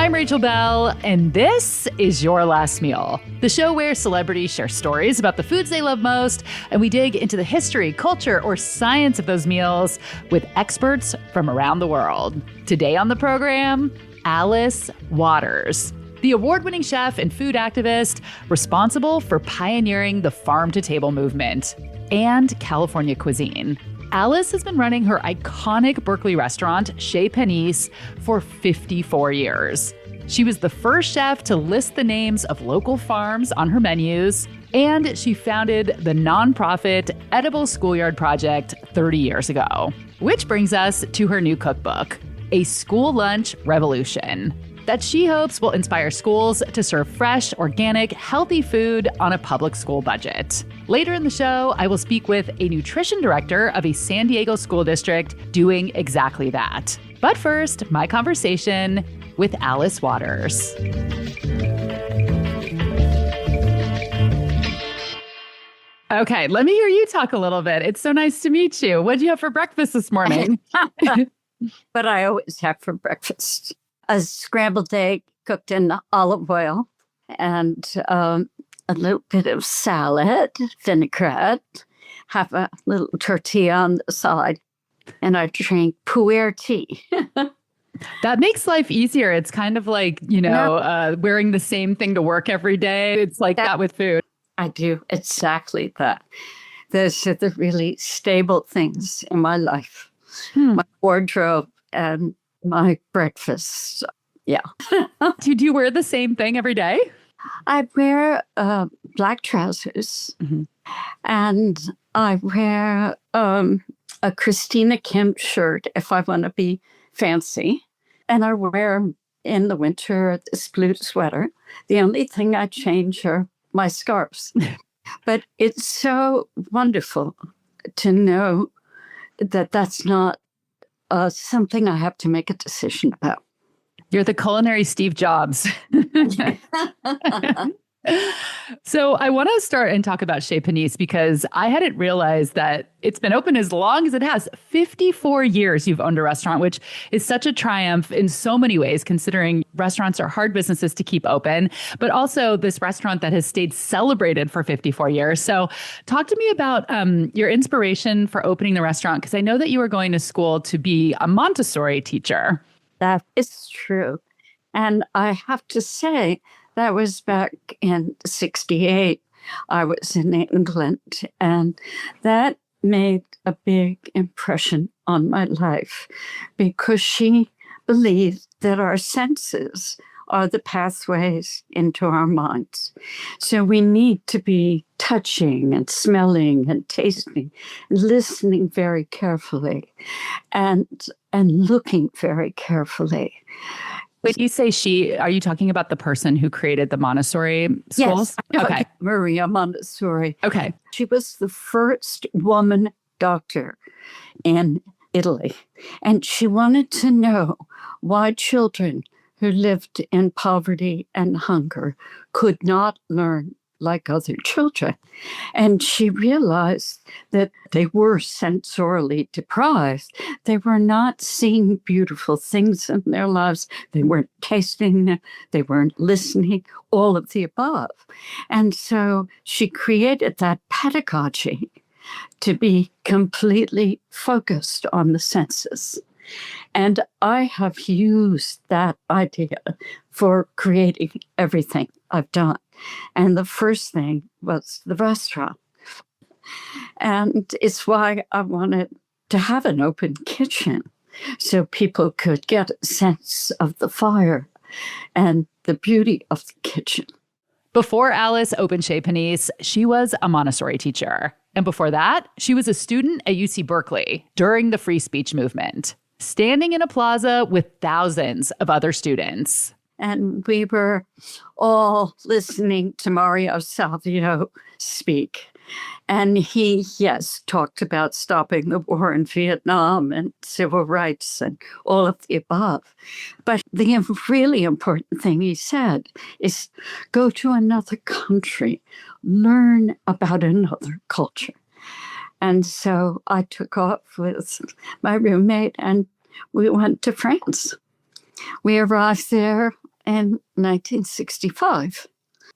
I'm Rachel Bell, and this is Your Last Meal, the show where celebrities share stories about the foods they love most, and we dig into the history, culture, or science of those meals with experts from around the world. Today on the program, Alice Waters, the award-winning chef and food activist responsible for pioneering the farm-to-table movement and California cuisine. Alice has been running her iconic Berkeley restaurant, Chez Panisse, for 54 years. She was the first chef to list the names of local farms on her menus, and she founded the nonprofit Edible Schoolyard Project 30 years ago. Which brings us to her new cookbook, A School Lunch Revolution, that she hopes will inspire schools to serve fresh, organic, healthy food on a public school budget. Later in the show, I will speak with a nutrition director of a San Diego school district doing exactly that. But first, my conversation with Alice Waters. Okay, let me hear you talk a little bit. It's so nice to meet you. What did you have for breakfast this morning? What I always have for breakfast. A scrambled egg cooked in olive oil and a little bit of salad, vinaigrette, have a little tortilla on the side, and I drink Pear tea. That makes life easier. It's kind of like, wearing the same thing to work every day. It's like that with food. I do exactly that. Those are the really stable things in my life. My wardrobe and my breakfast. Yeah. Do you wear the same thing every day? I wear black trousers and I wear a Christina Kim shirt if I want to be fancy. And I wear in the winter this blue sweater. The only thing I change are my scarves. But it's so wonderful to know that that's not something I have to make a decision about. You're the culinary Steve Jobs. So I want to start and talk about Chez Panisse because I hadn't realized that it's been open as long as it has. 54 years you've owned a restaurant, which is such a triumph in so many ways, considering restaurants are hard businesses to keep open, but also this restaurant that has stayed celebrated for 54 years. So talk to me about your inspiration for opening the restaurant, because I know that you were going to school to be a Montessori teacher. That is true. And I have to say, that was back in 1968. I was in England, and that made a big impression on my life because she believed that our senses are the pathways into our minds. So we need to be touching and smelling and tasting, and listening very carefully and looking very carefully. When you say she, are you talking about the person who created the Montessori schools? Yes. Okay. Maria Montessori. Okay. She was the first woman doctor in Italy. And she wanted to know why children who lived in poverty and hunger could not learn like other children. And she realized that they were sensorially deprived. They were not seeing beautiful things in their lives. They weren't tasting them. They weren't listening, all of the above. And so she created that pedagogy to be completely focused on the senses. And I have used that idea for creating everything I've done. And the first thing was the restaurant. And it's why I wanted to have an open kitchen so people could get a sense of the fire and the beauty of the kitchen. Before Alice opened Chez Panisse, she was a Montessori teacher. And before that, she was a student at UC Berkeley during the free speech movement, standing in a plaza with thousands of other students. And we were all listening to Mario Savio speak. And he, yes, talked about stopping the war in Vietnam and civil rights and all of the above. But the really important thing he said is go to another country, learn about another culture. And so I took off with my roommate and we went to France. We arrived there in 1965.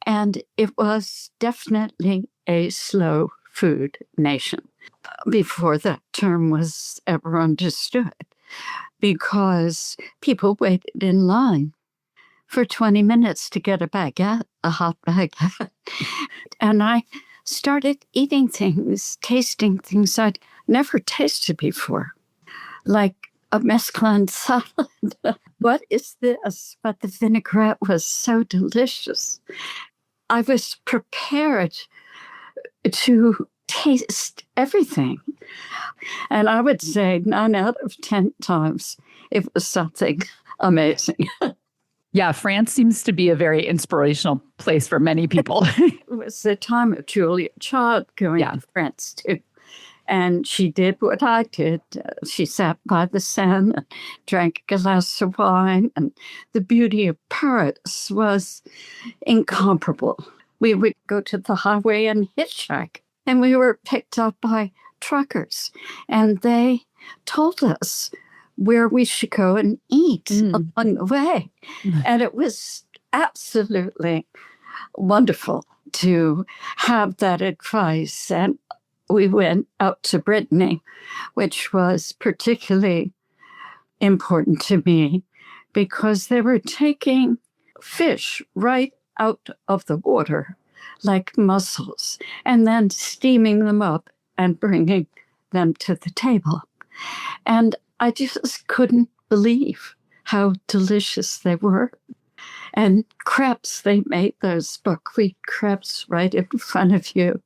And it was definitely a slow food nation before that term was ever understood, because people waited in line for 20 minutes to get a baguette, a hot baguette. And I started eating things, tasting things I'd never tasted before, like a mesclun salad. What is this? But the vinaigrette was so delicious. I was prepared to taste everything. And I would say 9 out of 10 times it was something amazing. Yeah, France seems to be a very inspirational place for many people. It was the time of Julia Child going to France, too. And she did what I did. She sat by the Seine and drank a glass of wine. And the beauty of Paris was incomparable. We would go to the highway and hitchhike. And we were picked up by truckers. And they told us where we should go and eat along the way. And it was absolutely wonderful to have that advice. And we went out to Brittany, which was particularly important to me because they were taking fish right out of the water, like mussels, and then steaming them up and bringing them to the table. And I just couldn't believe how delicious they were. And crepes, they made those buckwheat crepes right in front of you.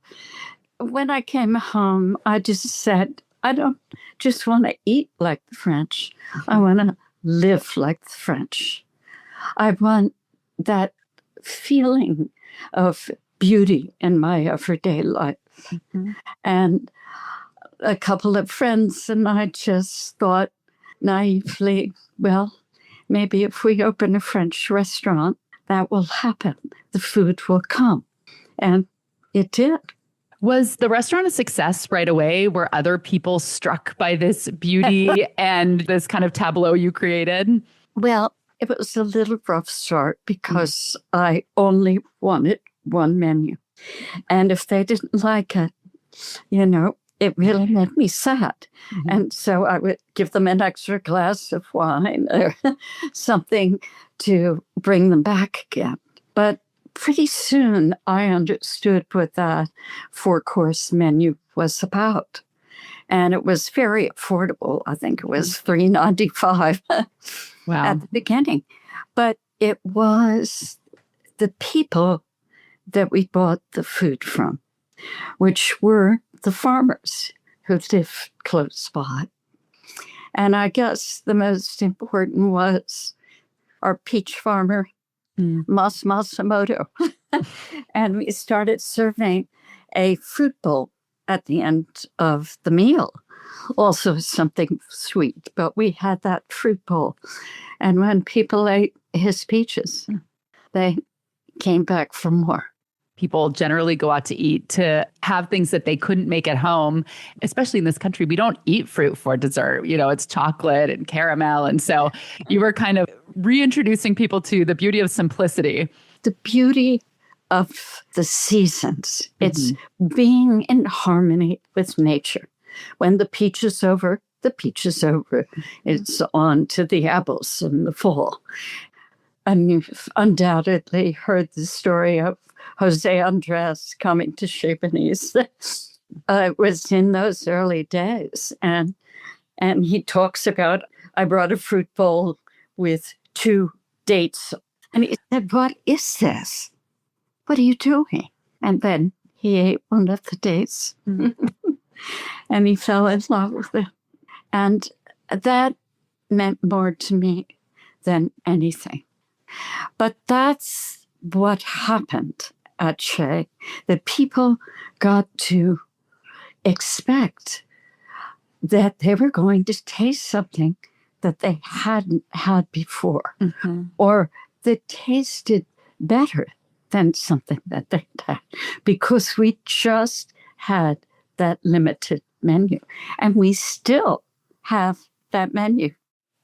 When I came home, I just said, I don't just want to eat like the French. I want to live like the French. I want that feeling of beauty in my everyday life. And a couple of friends and I just thought naively, well, maybe if we open a French restaurant, that will happen. The food will come. And it did. Was the restaurant a success right away? Were other people struck by this beauty and this kind of tableau you created? Well, it was a little rough start because I only wanted one menu. And if they didn't like it, it really made me sad. And so I would give them an extra glass of wine or something to bring them back again. But pretty soon I understood what that 4-course menu was about. And it was very affordable. I think it was $3.95 at the beginning. But it was the people that we bought the food from, which were the farmers who lived close by. And I guess the most important was our peach farmer, Mas Masamoto. And we started serving a fruit bowl at the end of the meal. Also something sweet, but we had that fruit bowl. And when people ate his peaches, they came back for more. People generally go out to eat to have things that they couldn't make at home. Especially in this country, we don't eat fruit for dessert. It's chocolate and caramel. And so you were kind of reintroducing people to the beauty of simplicity. The beauty of the seasons. It's being in harmony with nature. When the peach is over, the peach is over. It's on to the apples in the fall. And you've undoubtedly heard the story of Jose Andres coming to Chez Panisse. It was in those early days. And he talks about, I brought a fruit bowl with 2 dates. And he said, what is this? What are you doing? And then he ate one of the dates. And he fell in love with it. And that meant more to me than anything. But that's what happened at Chez, that people got to expect that they were going to taste something that they hadn't had before, or that tasted better than something that they had, because we just had that limited menu. And we still have that menu.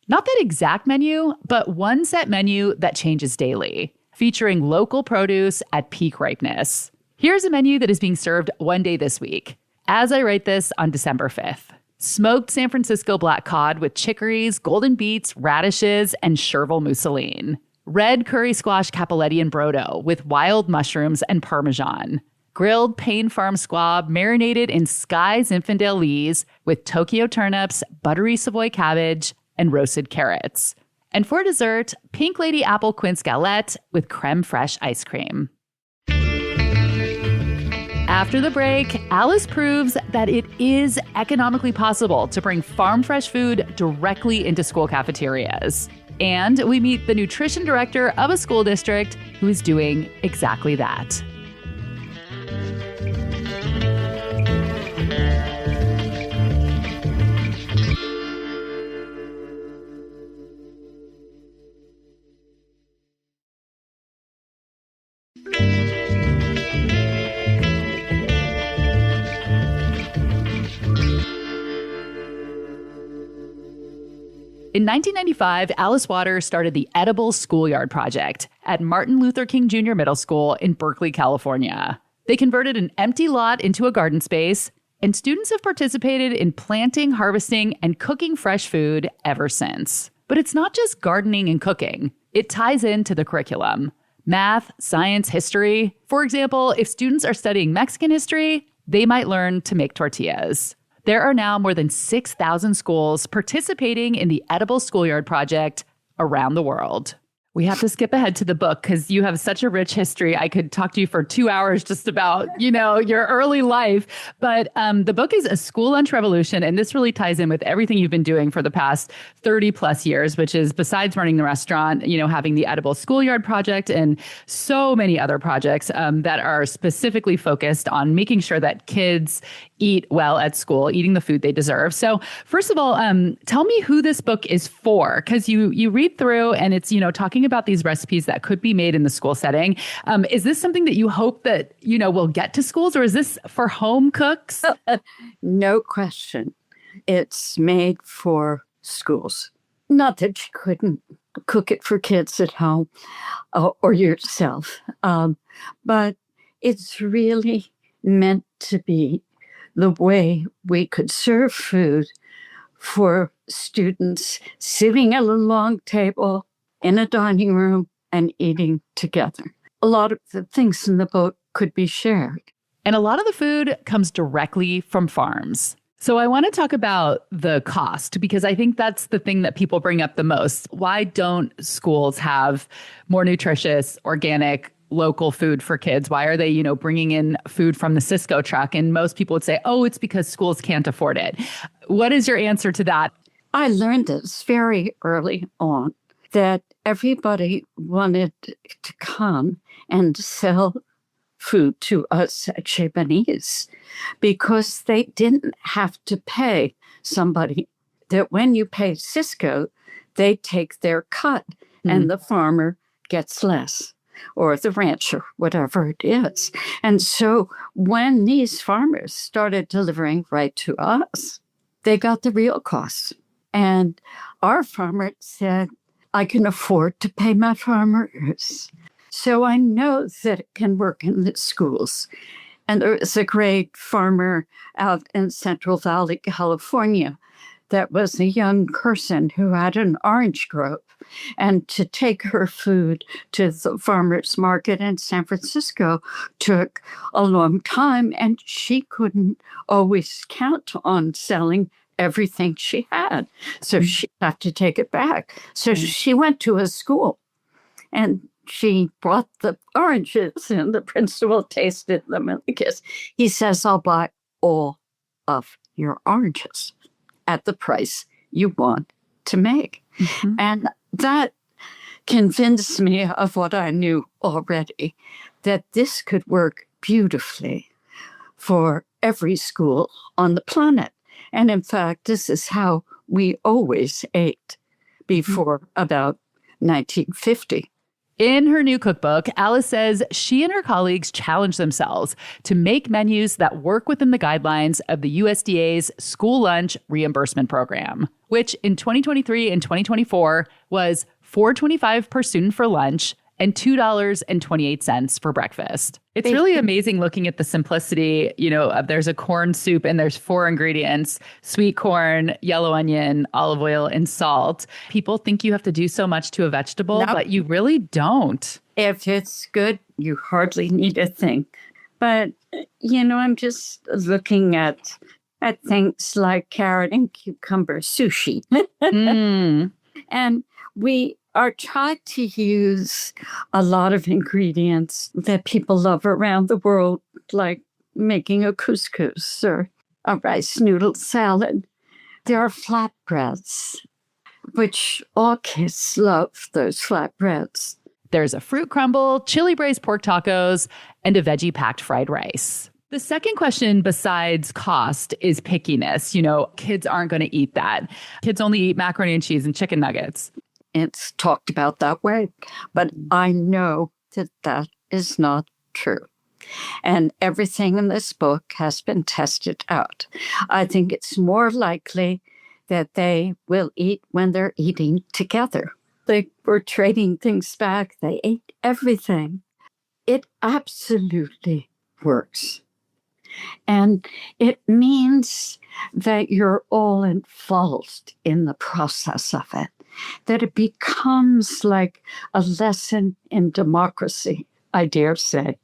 Not that exact menu, but one set menu that changes daily, featuring local produce at peak ripeness. Here's a menu that is being served one day this week, as I write this on December 5th. Smoked San Francisco black cod with chicories, golden beets, radishes, and chervil mousseline. Red curry squash cappelletti and brodo with wild mushrooms and parmesan. Grilled Payne Farm squab marinated in Sky Zinfandel lees with Tokyo turnips, buttery Savoy cabbage, and roasted carrots. And for dessert, Pink Lady apple quince galette with creme fraiche ice cream. After the break, Alice proves that it is economically possible to bring farm fresh food directly into school cafeterias. And we meet the nutrition director of a school district who is doing exactly that. In 1995, Alice Waters started the Edible Schoolyard Project at Martin Luther King Jr. Middle School in Berkeley, California. They converted an empty lot into a garden space, and students have participated in planting, harvesting, and cooking fresh food ever since. But it's not just gardening and cooking. It ties into the curriculum. Math, science, history. For example, if students are studying Mexican history, they might learn to make tortillas. There are now more than 6,000 schools participating in the Edible Schoolyard Project around the world. We have to skip ahead to the book because you have such a rich history. I could talk to you for 2 hours just about, your early life. But the book is A School Lunch Revolution. And this really ties in with everything you've been doing for the past 30 plus years, which is besides running the restaurant, having the Edible Schoolyard Project and so many other projects that are specifically focused on making sure that kids eat well at school, eating the food they deserve. So first of all, tell me who this book is for, because you read through and it's, talking about these recipes that could be made in the school setting. Is this something that you hope that, will get to schools, or is this for home cooks? No question. It's made for schools. Not that you couldn't cook it for kids at home or yourself, but it's really meant to be the way we could serve food for students sitting at a long table in a dining room and eating together. A lot of the things in the book could be shared. And a lot of the food comes directly from farms. So I want to talk about the cost, because I think that's the thing that people bring up the most. Why don't schools have more nutritious, organic, local food for kids? Why are they, bringing in food from the Cisco truck? And most people would say, oh, it's because schools can't afford it. What is your answer to that? I learned this very early on, that everybody wanted to come and sell food to us at Chez Panisse because they didn't have to pay somebody. That when you pay Cisco, they take their cut and the farmer gets less, or the rancher, whatever it is. And so when these farmers started delivering right to us, they got the real costs. And our farmer said, I can afford to pay my farmers. So I know that it can work in the schools. And there was a great farmer out in Central Valley, California, that was a young person who had an orange grove. And to take her food to the farmer's market in San Francisco took a long time, and she couldn't always count on selling everything she had. So she had to take it back. So she went to a school and she brought the oranges, and the principal tasted them and he says, I'll buy all of your oranges at the price you want to make. Mm-hmm. And that convinced me of what I knew already, that this could work beautifully for every school on the planet. And in fact, this is how we always ate before about 1950. In her new cookbook, Alice says she and her colleagues challenge themselves to make menus that work within the guidelines of the USDA's School Lunch Reimbursement Program, which in 2023 and 2024 was $4.25 per student for lunch and $2.28 for breakfast. It's really amazing looking at the simplicity. There's a corn soup and there's 4 ingredients: sweet corn, yellow onion, olive oil, and salt. People think you have to do so much to a vegetable, but you really don't. If it's good, you hardly need a thing. But, I'm just looking at things like carrot and cucumber sushi. And we are trying to use a lot of ingredients that people love around the world, like making a couscous or a rice noodle salad. There are flatbreads, which all kids love, those flatbreads. There's a fruit crumble, chili braised pork tacos, and a veggie-packed fried rice. The second question besides cost is pickiness. Kids aren't going to eat that. Kids only eat macaroni and cheese and chicken nuggets. It's talked about that way, but I know that is not true. And everything in this book has been tested out. I think it's more likely that they will eat when they're eating together. They were trading things back. They ate everything. It absolutely works. And it means that you're all involved in the process of it, that it becomes like a lesson in democracy, I dare say,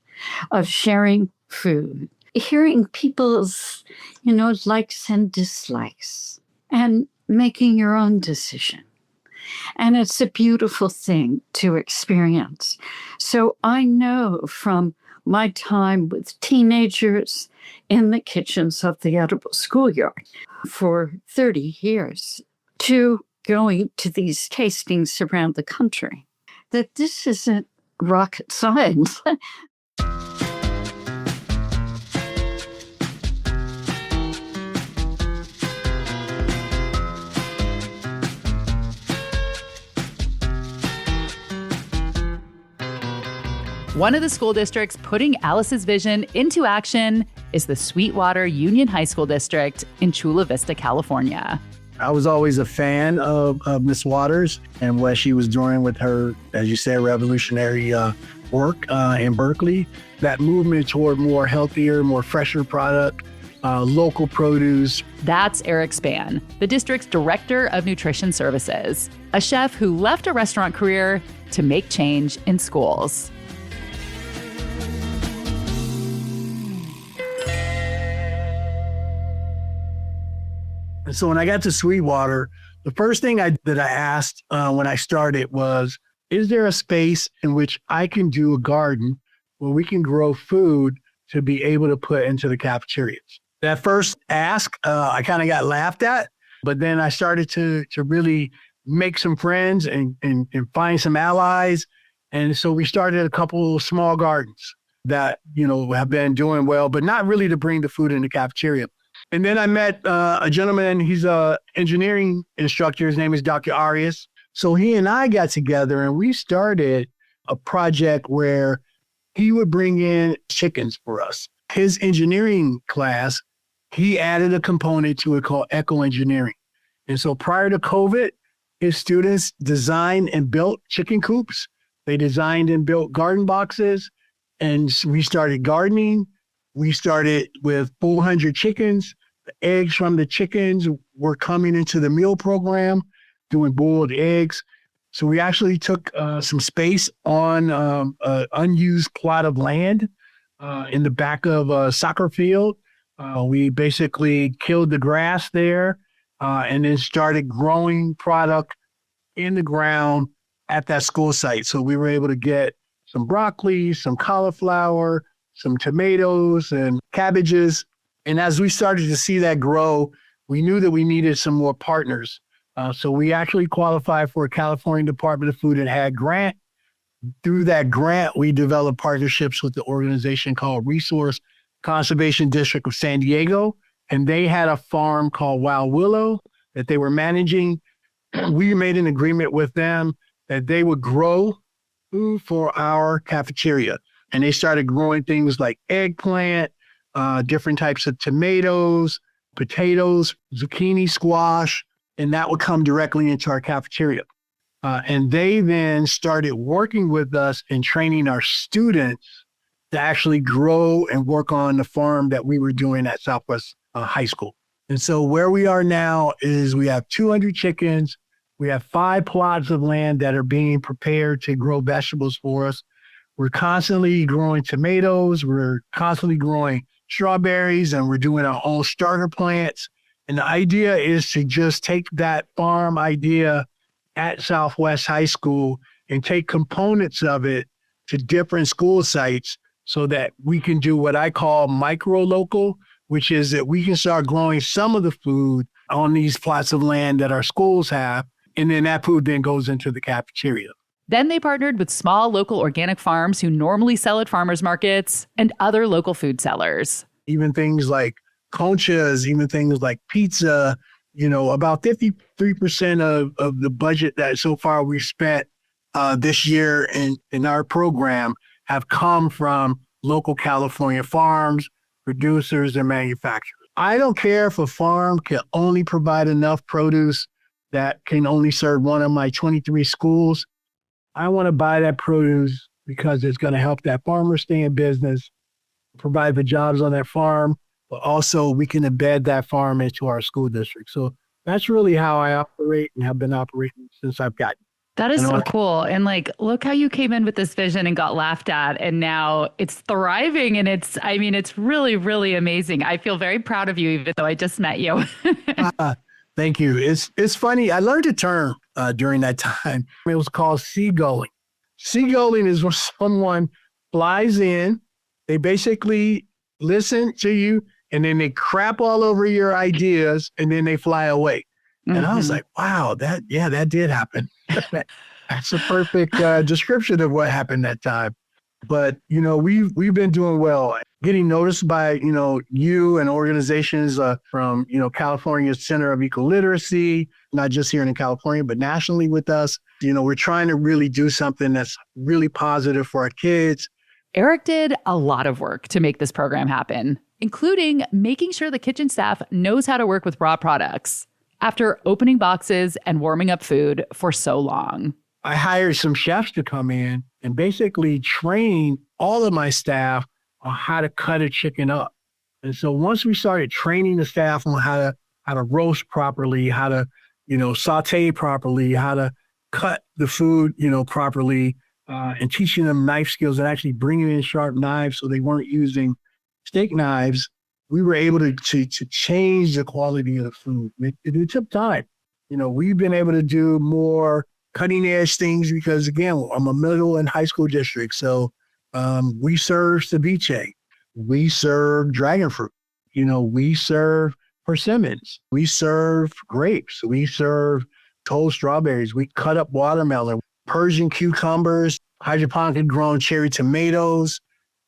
of sharing food, hearing people's, likes and dislikes, and making your own decision. And it's a beautiful thing to experience. So I know from my time with teenagers in the kitchens of the Edible Schoolyard for 30 years to going to these tastings around the country, that this isn't rocket science. One of the school districts putting Alice's vision into action is the Sweetwater Union High School District in Chula Vista, California. I was always a fan of Miss Waters and what she was doing with her, as you said, revolutionary work in Berkeley. That movement toward more healthier, more fresher product, local produce. That's Eric Spann, the district's director of nutrition services, a chef who left a restaurant career to make change in schools. And so when I got to Sweetwater, the first thing that I asked when I started was, is there a space in which I can do a garden where we can grow food to be able to put into the cafeterias? That first ask, I kind of got laughed at, but then I started to really make some friends and find some allies. And so we started a couple of small gardens that, have been doing well, but not really to bring the food in the cafeteria. And then I met a gentleman, he's an engineering instructor. His name is Dr. Arias. So he and I got together and we started a project where he would bring in chickens for us. His engineering class, he added a component to it called eco-engineering. And so prior to COVID, his students designed and built chicken coops. They designed and built garden boxes. And we started gardening. We started with 400 chickens. The eggs from the chickens were coming into the meal program, doing boiled eggs. So we actually took some space on an unused plot of land in the back of a soccer field. We basically killed the grass there and then started growing product in the ground at that school site. So we were able to get some broccoli, some cauliflower, some tomatoes and cabbages. And as we started to see that grow, we knew that we needed some more partners. So we actually qualified for a California Department of Food and Ag grant. Through that grant, we developed partnerships with the organization called Resource Conservation District of San Diego. And they had a farm called Wild Willow that they were managing. We made an agreement with them that they would grow food for our cafeteria. And they started growing things like eggplant, different types of tomatoes, potatoes, zucchini, squash, and that would come directly into our cafeteria. And they then started working with us and training our students to actually grow and work on the farm that we were doing at Southwest High School. And so where we are now is we have 200 chickens. We have 5 plots of land that are being prepared to grow vegetables for us. We're constantly growing tomatoes. We're constantly growing strawberries, and we're doing our own starter plants. And the idea is to just take that farm idea at Southwest High School and take components of it to different school sites so that we can do what I call micro-local, which is that we can start growing some of the food on these plots of land that our schools have. And then that food then goes into the cafeteria. Then they partnered with small local organic farms who normally sell at farmers markets and other local food sellers. Even things like conchas, even things like pizza, about 53% of the budget that so far we've spent this year in our program have come from local California farms, producers, and manufacturers. I don't care if a farm can only provide enough produce that can only serve one of my 23 schools. I want to buy that produce because it's going to help that farmer stay in business, provide the jobs on that farm, but also we can embed that farm into our school district. So that's really how I operate and have been operating since I've gotten. That is so cool. And look how you came in with this vision and got laughed at, and now it's thriving, and it's really, really amazing. I feel very proud of you, even though I just met you. Thank you. It's funny. I learned a term during that time. It was called seagulling. Seagulling is when someone flies in, they basically listen to you, and then they crap all over your ideas, and then they fly away. Mm-hmm. And I was like, wow, that did happen. That's a perfect description of what happened that time. But, we've been doing well. Getting noticed by, you and organizations from, California's Center of Eco-Literacy, not just here in California, but nationally with us. We're trying to really do something that's really positive for our kids. Eric did a lot of work to make this program happen, including making sure the kitchen staff knows how to work with raw products after opening boxes and warming up food for so long. I hired some chefs to come in and basically train all of my staff on how to cut a chicken up. And so once we started training the staff on how to roast properly, how to, saute properly, how to cut the food, properly, and teaching them knife skills and actually bringing in sharp knives so they weren't using steak knives, we were able to change the quality of the food. It took time. We've been able to do more cutting edge things because, again, I'm a middle and high school district. So we serve ceviche. We serve dragon fruit. We serve persimmons. We serve grapes. We serve toast strawberries. We cut up watermelon, Persian cucumbers, hydroponically grown cherry tomatoes.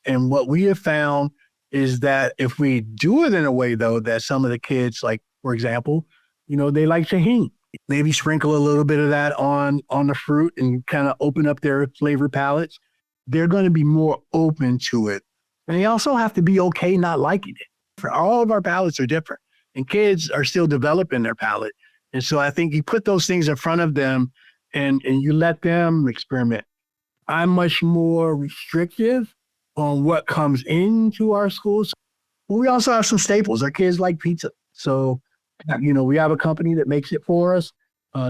And what we have found is that if we do it in a way, though, that some of the kids, like, for example, they like tahini. Maybe sprinkle a little bit of that on the fruit and kind of open up their flavor palettes. They're going to be more open to it. And they also have to be okay not liking it. For all of our palates are different, and kids are still developing their palate. And so I think you put those things in front of them and you let them experiment. I'm much more restrictive on what comes into our schools. But we also have some staples. Our kids like pizza. So, we have a company that makes it for us.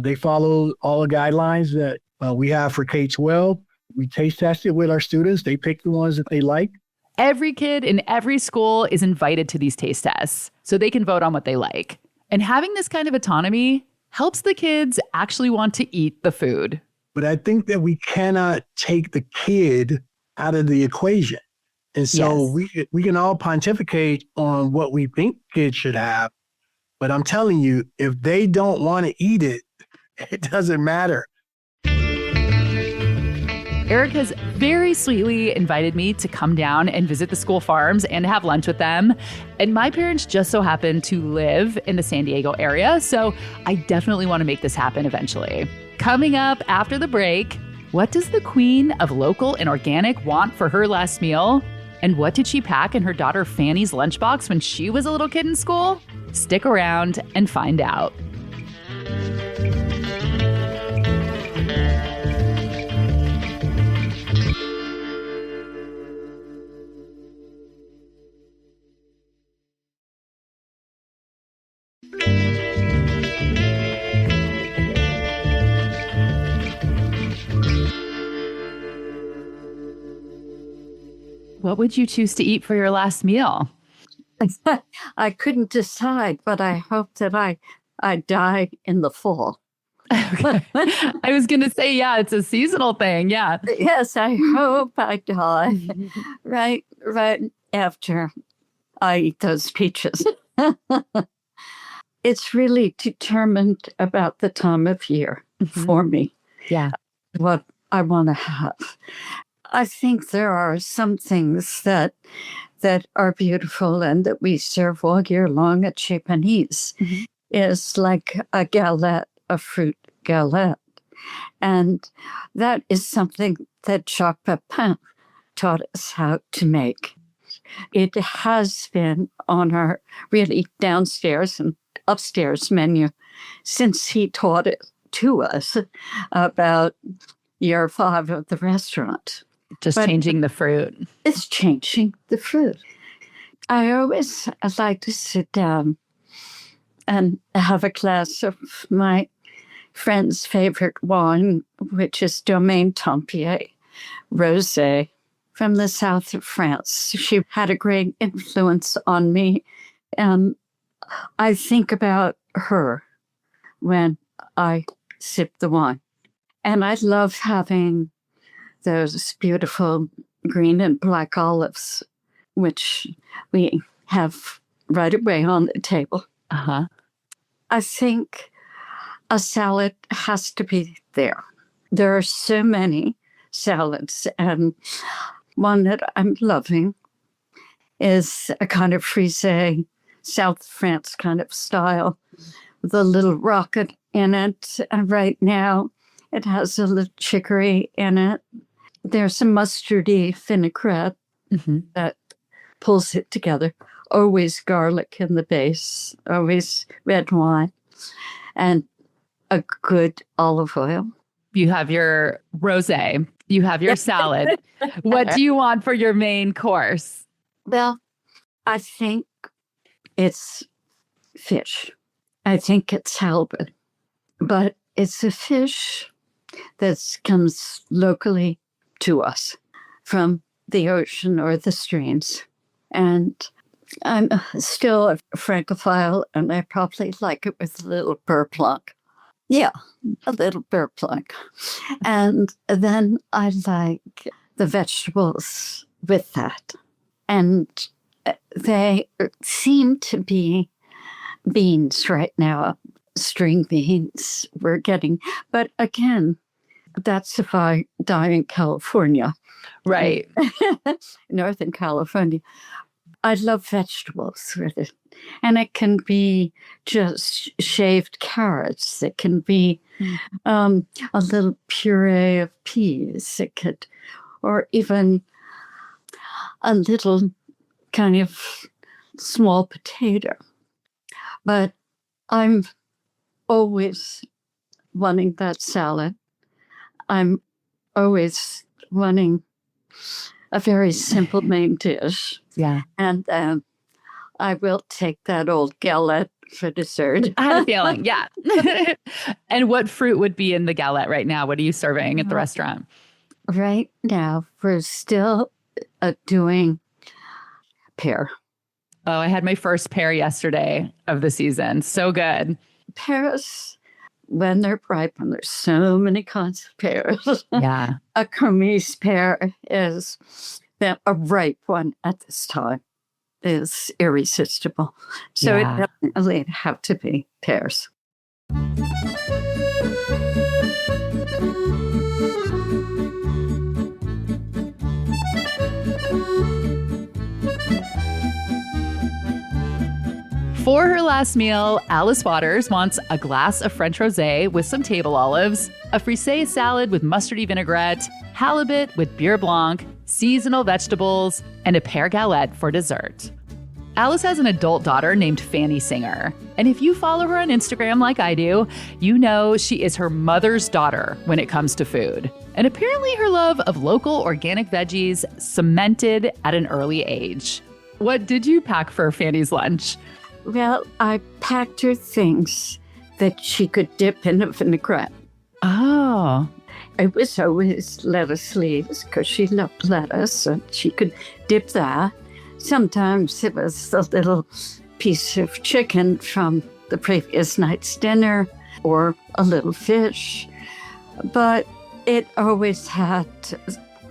They follow all the guidelines that we have for K-12. We taste test it with our students. They pick the ones that they like. Every kid in every school is invited to these taste tests so they can vote on what they like. And having this kind of autonomy helps the kids actually want to eat the food. But I think that we cannot take the kid out of the equation. And so we can all pontificate on what we think kids should have. But I'm telling you, if they don't want to eat it, it doesn't matter. Eric has very sweetly invited me to come down and visit the school farms and have lunch with them. And my parents just so happen to live in the San Diego area, so I definitely want to make this happen eventually. Coming up after the break, what does the queen of local and organic want for her last meal? And what did she pack in her daughter Fanny's lunchbox when she was a little kid in school? Stick around and find out. What would you choose to eat for your last meal? I couldn't decide, but I hope that I die in the fall. Okay. I was going to say, yeah, it's a seasonal thing. Yeah. Yes, I hope I die right after I eat those peaches. It's really determined about the time of year for me. Yeah. What I want to have. I think there are some things that are beautiful and that we serve all year long at Chez Panisse is like a galette, a fruit galette. And that is something that Jacques Pepin taught us how to make. It has been on our really downstairs and upstairs menu since he taught it to us about year 5 of the restaurant. Just changing the fruit. It's changing the fruit. I always like to sit down and have a glass of my friend's favorite wine, which is Domaine Tempier Rosé from the south of France. She had a great influence on me. And I think about her when I sip the wine. And I love having those beautiful green and black olives, which we have right away on the table. I think a salad has to be there. There are so many salads, and one that I'm loving is a kind of Frisée, South France kind of style, with a little rocket in it. And right now, it has a little chicory in it. There's a mustardy vinaigrette that pulls it together. Always garlic in the base, always red wine, and a good olive oil. You have your rosé. You have your salad. What do you want for your main course? Well, I think it's fish. I think it's halibut. But it's a fish that comes locally to us from the ocean or the streams. And I'm still a francophile, and I probably like it with a little beurre blanc. Yeah, a little beurre blanc. And then I like the vegetables with that. And they seem to be beans right now, string beans we're getting. But again, that's if I die in California. Right. Northern California. I love vegetables with it. And it can be just shaved carrots. It can be a little puree of peas. It could, or even a little kind of small potato. But I'm always wanting that salad. I'm always wanting a very simple main dish. Yeah. And I will take that old galette for dessert. I had a feeling, yeah. And what fruit would be in the galette right now? What are you serving at the restaurant? Right now, we're still doing pear. Oh, I had my first pear yesterday of the season. So good. Pears, when they're ripe, and there's so many kinds of pears. Yeah. A Kermesse pear is a ripe one at this time is irresistible. So it definitely have to be pears. For her last meal, Alice Waters wants a glass of French rosé with some table olives, a frisée salad with mustardy vinaigrette, halibut with beurre blanc, seasonal vegetables, and a pear galette for dessert. Alice has an adult daughter named Fanny Singer, and if you follow her on Instagram like I do, you know she is her mother's daughter when it comes to food. And apparently her love of local organic veggies cemented at an early age. What did you pack for Fanny's lunch? Well, I packed her things that she could dip in a vinaigrette. Oh. It was always lettuce leaves because she loved lettuce and she could dip that. Sometimes it was a little piece of chicken from the previous night's dinner or a little fish. But it always had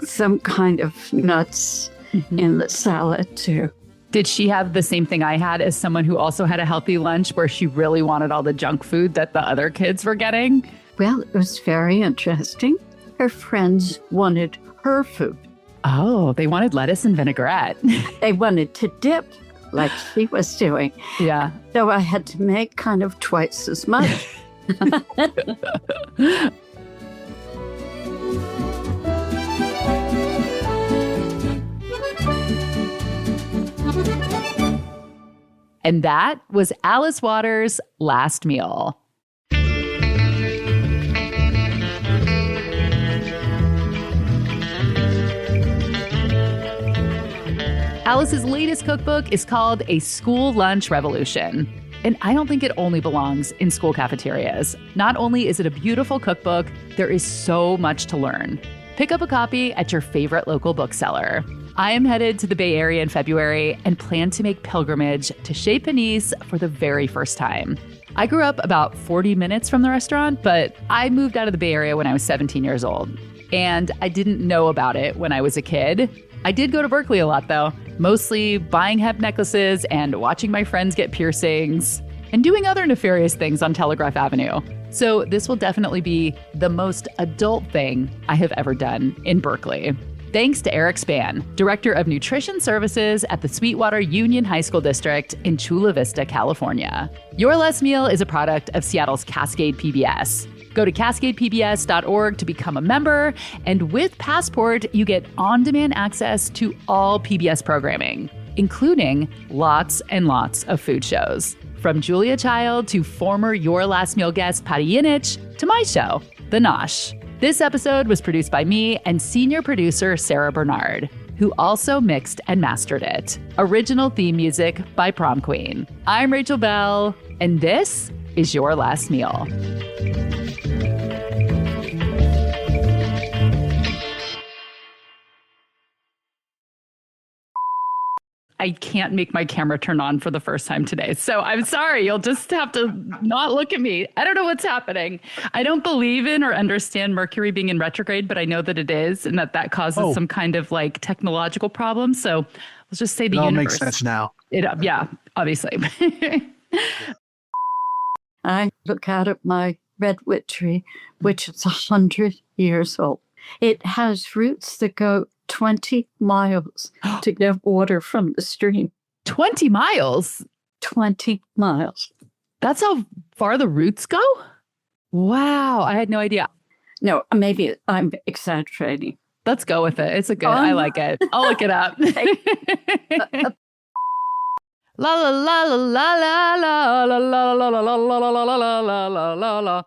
some kind of nuts in the salad too. Did she have the same thing I had as someone who also had a healthy lunch where she really wanted all the junk food that the other kids were getting? Well, it was very interesting. Her friends wanted her food. Oh, they wanted lettuce and vinaigrette. They wanted to dip like she was doing. Yeah. So I had to make kind of twice as much. And that was Alice Waters' last meal. Alice's latest cookbook is called A School Lunch Revolution. And I don't think it only belongs in school cafeterias. Not only is it a beautiful cookbook, there is so much to learn. Pick up a copy at your favorite local bookseller. I am headed to the Bay Area in February and plan to make pilgrimage to Chez Panisse for the very first time. I grew up about 40 minutes from the restaurant, but I moved out of the Bay Area when I was 17 years old. And I didn't know about it when I was a kid. I did go to Berkeley a lot, though, mostly buying hemp necklaces and watching my friends get piercings and doing other nefarious things on Telegraph Avenue. So this will definitely be the most adult thing I have ever done in Berkeley. Thanks to Eric Spann, Director of Nutrition Services at the Sweetwater Union High School District in Chula Vista, California. Your Last Meal is a product of Seattle's Cascade PBS. Go to cascadepbs.org to become a member, and with Passport, you get on-demand access to all PBS programming, including lots and lots of food shows. From Julia Child to former Your Last Meal guest Patty Yinich to my show, The Nosh. This episode was produced by me and senior producer Sarah Bernard, who also mixed and mastered it. Original theme music by Prom Queen. I'm Rachel Bell, and this is Your Last Meal. I can't make my camera turn on for the first time today. So I'm sorry. You'll just have to not look at me. I don't know what's happening. I don't believe in or understand Mercury being in retrograde, but I know that it is and that causes some kind of like technological problem. So let's just say the universe. It all makes sense now. Yeah, obviously. I look out at my redwood tree, which is 100 years old. It has roots that go 20 miles to get water from the stream. 20 miles? 20 miles. That's how far the roots go? Wow. I had no idea. No, maybe I'm exaggerating. Let's go with it. It's a good, I like it. I'll look it up. La la la la la la la la la la la la la la la la la la.